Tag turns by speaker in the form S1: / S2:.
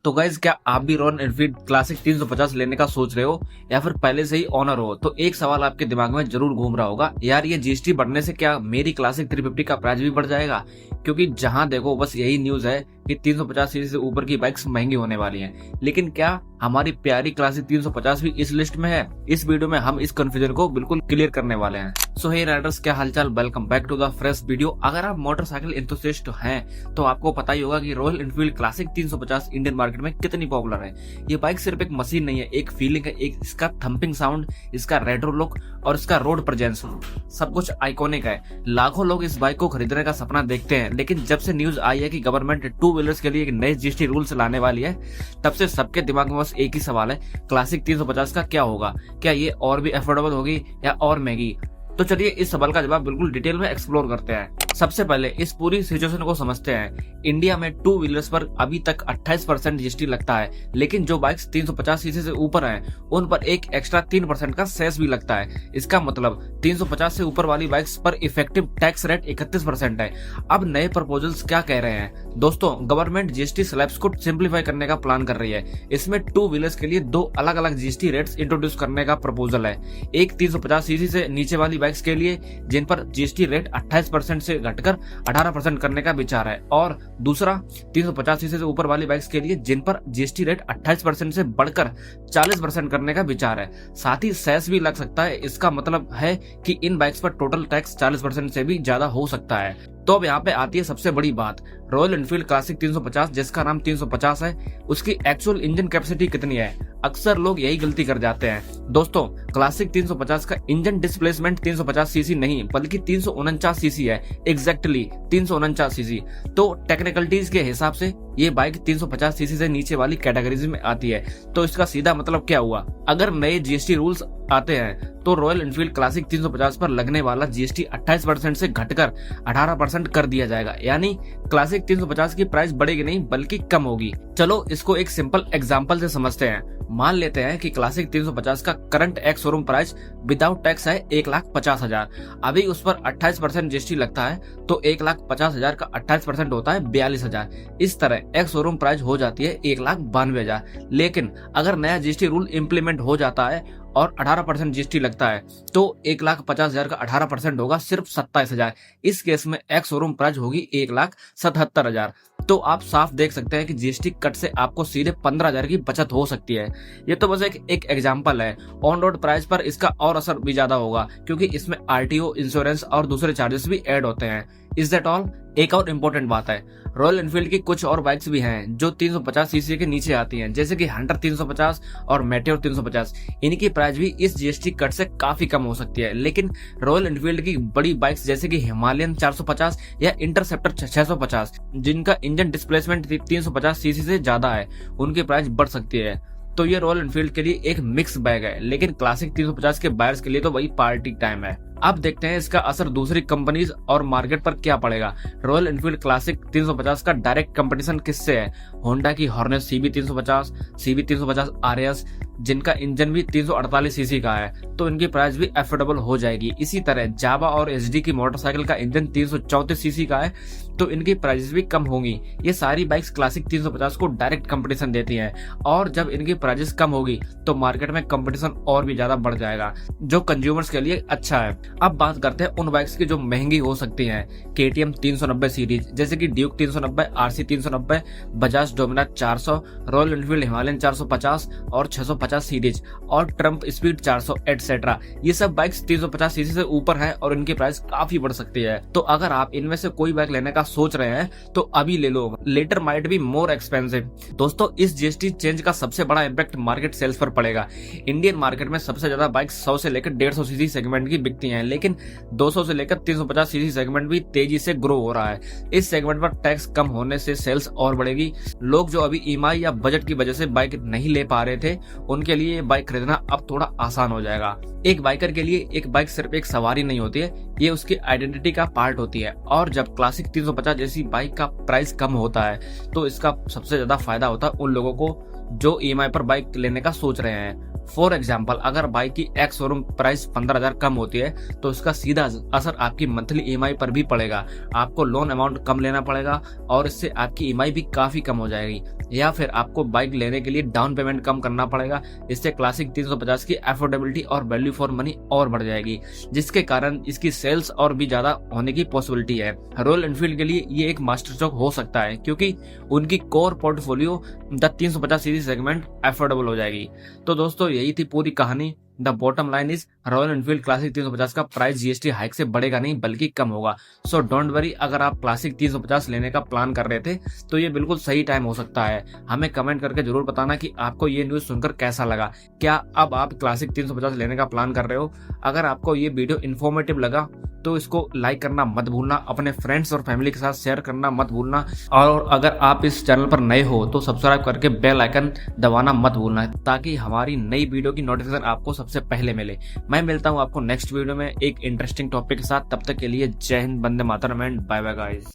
S1: तो गाइज, क्या आप भी रॉयल एनफील्ड क्लासिक 350 लेने का सोच रहे हो या फिर पहले से ही ऑनर हो? तो एक सवाल आपके दिमाग में जरूर घूम रहा होगा, यार ये जीएसटी बढ़ने से क्या मेरी क्लासिक 350 का प्राइस भी बढ़ जाएगा? क्योंकि जहां देखो बस यही न्यूज है कि 350 सीसी से ऊपर की बाइक्स महंगी होने वाली हैं। लेकिन क्या हमारी प्यारी क्लासिक 350 भी इस लिस्ट में है? इस वीडियो में हम इस कंफ्यूजन को बिल्कुल क्लियर करने वाले हैं। सो हे राइडर्स, क्या हालचाल? Welcome back to the fresh video. अगर आप मोटरसाइकिल एंथुसियास्ट हैं तो आपको पता ही होगा कि royal Enfield classic 350 Indian market में कितनी पॉपुलर है। ये बाइक सिर्फ एक मशीन नहीं है, एक फीलिंग है, एक इसका थंपिंग साउंड, इसका रेट्रो लुक और इसका रोड प्रेजेंस सब कुछ आइकॉनिक है। लाखों लोग इस बाइक को खरीदने का सपना देखते हैं, लेकिन जब से न्यूज आई है कि गवर्नमेंट टू व्हीलर्स के लिए एक नए जीएसटी रूल्स लाने वाली है, तब से सबके दिमाग में बस एक ही सवाल है, क्लासिक 350 का क्या होगा? क्या ये और भी अफोर्डेबल होगी या और महंगी? तो चलिए इस सवाल का जवाब बिल्कुल डिटेल में एक्सप्लोर करते हैं। सबसे पहले इस पूरी सिचुएशन को समझते हैं। इंडिया में टू व्हीलर्स पर अभी तक 28% जीएसटी लगता है, लेकिन जो बाइक्स 350 सीसी से ऊपर हैं उन पर एक एक्स्ट्रा 3% का सेस भी लगता है। इसका मतलब 350 से ऊपर वाली बाइक्स पर इफेक्टिव टैक्स रेट 31% है। अब नए प्रपोजल्स क्या कह रहे हैं? दोस्तों, गवर्नमेंट जीएसटी स्लैब्स को सिंप्लीफाई करने का प्लान कर रही है। इसमें टू व्हीलर्स के लिए दो अलग अलग जीएसटी रेट्स इंट्रोड्यूस करने का प्रपोजल है। एक 350 सीसी से नीचे वाली बाइक्स के लिए जिन पर जीएसटी रेट 28% से घटकर 18% करने का विचार है, और दूसरा 350 सीसी से ऊपर वाली बाइक्स के लिए जिन पर जीएसटी रेट 28% से बढ़कर 40% करने का विचार है। साथ ही सेस भी लग सकता है। इसका मतलब है कि इन बाइक्स पर टोटल टैक्स 40% से भी ज्यादा हो सकता है। तो अब यहाँ पे आती है सबसे बड़ी बात, रॉयल एनफील्ड क्लासिक 350 जिसका नाम 350 है, उसकी एक्चुअल इंजन कैपेसिटी कितनी है? अक्सर लोग यही गलती कर जाते हैं। दोस्तों, क्लासिक 350 का इंजन डिस्प्लेसमेंट 350 सीसी नहीं बल्कि 349 सीसी है। Exactly 349 CC. तो टेक्निकलिटीज के हिसाब से ये बाइक 350 सीसी से नीचे वाली कैटेगरीज में आती है। तो इसका सीधा मतलब क्या हुआ? अगर नए जीएसटी रूल्स आते हैं तो रॉयल एनफील्ड क्लासिक 350 पर लगने वाला जीएसटी 28% से घटकर 18% कर दिया जाएगा। यानी क्लासिक 350 की प्राइस बढ़ेगी नहीं बल्कि कम होगी। चलो इसको एक सिंपल एग्जांपल से समझते हैं। मान लेते हैं कि क्लासिक 350 का current ex showroom price without tax है 1,50,000। अभी उस पर 28% जीएसटी लगता है तो 1,50,000 का 28% होता है 42,000। इस तरह एक्स शोरूम प्राइस हो जाती है 1,92,000। लेकिन अगर नया जीएसटी रूल इम्प्लीमेंट हो जाता है और 18% जीएसटी लगता है तो 1,50,000 का 18% होगा सिर्फ 27,000। इस केस में एक्स शोरूम प्राइस होगी 1,77,000। तो आप साफ देख सकते हैं कि जीएसटी कट से आपको सीधे 15,000 की बचत हो सकती है। ये तो बस एक एग्जांपल है। ऑन रोड प्राइस पर इसका और असर भी ज्यादा होगा क्योंकि इसमें आरटीओ, इंश्योरेंस और दूसरे चार्जेस भी ऐड होते हैं। Is that all? एक और इम्पोर्टेंट बात है, रॉयल एनफील्ड की कुछ और बाइक्स भी हैं जो 350 सीसी के नीचे आती हैं, जैसे कि हंटर 350 और मेटेओर 350। इनकी प्राइस भी इस जीएसटी कट से काफी कम हो सकती है। लेकिन रॉयल एनफील्ड की बड़ी बाइक्स जैसे कि हिमालयन 450 या इंटरसेप्टर 650 जिनका इंजन डिस्प्लेसमेंट 350 सीसी से ज्यादा है, उनकी प्राइस बढ़ सकती है। तो ये रॉयल एनफील्ड के लिए एक मिक्स बैग है, लेकिन क्लासिक 350 के बायर्स के लिए तो वही पार्टी टाइम है। अब देखते हैं इसका असर दूसरी कंपनीज और मार्केट पर क्या पड़ेगा। रॉयल एनफील्ड क्लासिक 350 का डायरेक्ट कंपटीशन किससे है? होंडा की हॉर्नेट सीबी 350, सीबी 350 आरएस, जिनका इंजन भी 348 सीसी का है, तो इनकी प्राइस भी अफोर्डेबल हो जाएगी। इसी तरह जावा और एचडी की मोटरसाइकिल का इंजन 334 सीसी का है, तो इनकी प्राइस भी कम होंगी। ये सारी बाइक्स क्लासिक 350 को डायरेक्ट कंपटीशन देती हैं, और जब इनकी प्राइस कम होगी तो मार्केट में कंपटीशन और भी ज्यादा बढ़ जाएगा, जो कंज्यूमर्स के लिए अच्छा है। अब बात करते हैं उन बाइक्स की जो महंगी हो सकती हैं। केटीएम 390 सीरीज जैसे कि Duke 390, RC 390, Bajaj Dominar 400, royal Enfield Himalayan 450 और 650 सीरीज और ट्रम्प स्पीड 400 एटसेट्रा, ये सब बाइक्स 350 सीसी से ऊपर हैं और इनकी प्राइस काफी बढ़ सकती है। तो अगर आप इनमें से कोई बाइक लेने का सोच रहे हैं तो अभी ले लो, later might be more expensive. दोस्तों, इस जीएसटी चेंज का सबसे बड़ा इम्पैक्ट मार्केट सेल्स पर पड़ेगा। इंडियन मार्केट में सबसे ज्यादा बाइक 100 से लेकर 150 सीसी सेगमेंट की बिकती हैं, लेकिन 200 से लेकर 350 सीसी सेगमेंट भी तेजी से ग्रो हो रहा है। इस सेगमेंट पर टैक्स कम होने से सेल्स और बढ़ेगी। लोग जो अभी ईएमआई या बजट की वजह से बाइक नहीं ले पा रहे थे, उनके लिए ये बाइक खरीदना अब थोड़ा आसान हो जाएगा। एक बाइकर के लिए एक बाइक सिर्फ एक सवारी नहीं होती है, ये उसकी आइडेंटिटी का पार्ट होती है। और जब क्लासिक 350 जैसी बाइक का प्राइस कम होता है तो इसका सबसे ज्यादा फायदा होता है उन लोगों को जो ईएमआई पर बाइक लेने का सोच रहे हैं। फॉर एग्जाम्पल अगर बाइक की एक्स शोरूम प्राइस 15,000 कम होती है तो इसका सीधा असर आपकी मंथली ईएमआई पर भी पड़ेगा। आपको लोन अमाउंट कम लेना पड़ेगा और इससे आपकी ईएमआई भी काफी कम हो जाएगी। या फिर आपको बाइक लेने के लिए डाउन पेमेंट कम करना पड़ेगा। इससे क्लासिक 350 की अफोर्डेबिलिटी और वैल्यू फॉर मनी और बढ़ जाएगी, जिसके कारण इसकी सेल्स और भी ज्यादा होने की पॉसिबिलिटी है। रॉयल एनफील्ड के लिए ये एक मास्टर स्ट्रोक हो सकता है क्योंकि उनकी core portfolio the 350 series segment affordable हो जाएगी। तो दोस्तों यही थी पूरी कहानी। The bottom line is royal Enfield classic 350 का प्राइस जीएसटी हाइक से बढ़ेगा नहीं बल्कि कम होगा। सो डोंट वरी, अगर आप क्लासिक 350 लेने का प्लान कर रहे थे तो ये बिल्कुल सही टाइम हो सकता है। हमें कमेंट करके जरूर बताना कि आपको ये न्यूज सुनकर कैसा लगा। क्या अब आप क्लासिक 350 लेने का प्लान कर रहे हो? अगर आपको ये वीडियो इन्फॉर्मेटिव लगा तो इसको लाइक करना मत भूलना, अपने फ्रेंड्स और फैमिली के साथ शेयर करना मत भूलना, और अगर आप इस चैनल पर नए हो तो सब्सक्राइब करके बेल आइकन दबाना मत भूलना ताकि हमारी नई वीडियो की नोटिफिकेशन आपको सबसे पहले मिले। मैं मिलता हूं आपको नेक्स्ट वीडियो में एक इंटरेस्टिंग टॉपिक के साथ। तब तक के लिए जय Hind, Vande Mataram and bye bye guys.